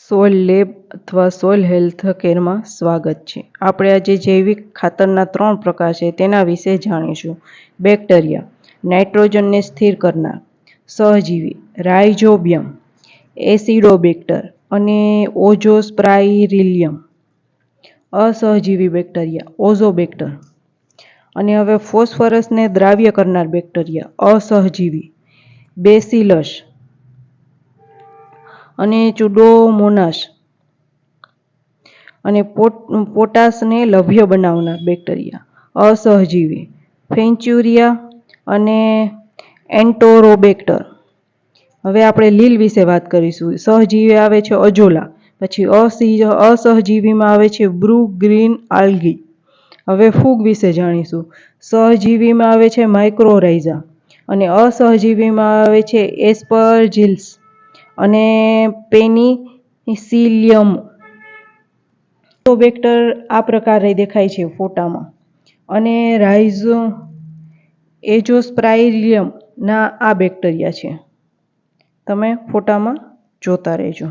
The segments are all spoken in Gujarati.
સોઇલ લેબ અથવા સોઇલ હેલ્થ કેરમાં સ્વાગત છે. આપણે આજે જૈવિક ખાતરના 3 પ્રકાર છે તેના વિશે જાણીશું. બેક્ટેરિયા, નાઇટ્રોજનને સ્થિર કરનાર, સહજીવી, રાઇઝોબિયમ, એસિડોબેક્ટર અને ઓઝોસ્પાઇરિલિયમ. અસહજીવી બેક્ટેરિયા, ઓઝોબેક્ટર. અને હવે ફોસ્ફરસને દ્રાવ્ય કરનાર બેક્ટેરિયા, અસહજીવી, બેસિલસ અને ચુડોમોનાસ. અને પોટાશને લભ્ય બનાવનાર બેક્ટેરિયા, અસહજીવી, ફેન્ચુરિયા અને એન્ટોરોબેક્ટર. હવે આપણે લીલ વિશે વાત કરીશું. સહજીવી આવે છે અજોલા, પછી અસહજીવીમાં આવે છે બ્રુ ગ્રીન આલ્ગી. હવે ફૂગ વિશે જાણીશું. સહજીવીમાં આવે છે માઇક્રોરાઇઝા અને અસહજીવીમાં આવે છે એસ્પરજિલ્સ અને પેનિસિલિયમ. એઝોબેક્ટર આ પ્રકારે દેખાય છે ફોટામાં. અને એઝોસ્પાઇરિલિયમ ના આ બેક્ટેરિયા છે, તમે ફોટામાં જોતા રહેજો.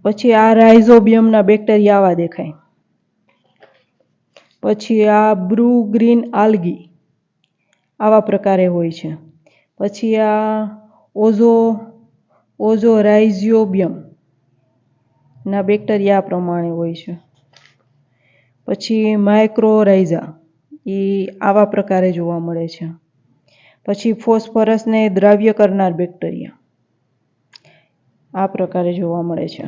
પછી આ રાઇઝોબિયમના બેક્ટેરિયા આવા દેખાય. પછી આ બ્રુ ગ્રીન આલ્ગી આવા પ્રકારે હોય છે. પછી આ ઓઝોરાઇઝોબિયમ ના બેક્ટેરિયા આ પ્રમાણે હોય છે. પછી માઇક્રોરાઇઝા એ આવા પ્રકારે જોવા મળે છે. પછી ફોસ્ફરસને દ્રાવ્ય કરનાર બેક્ટેરિયા આ પ્રકારે જોવા મળે છે.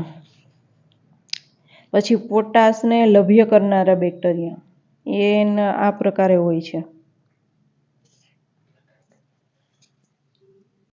પછી પોટાશને લભ્ય કરનારા બેક્ટેરિયા એના આ પ્રકારે હોય છે.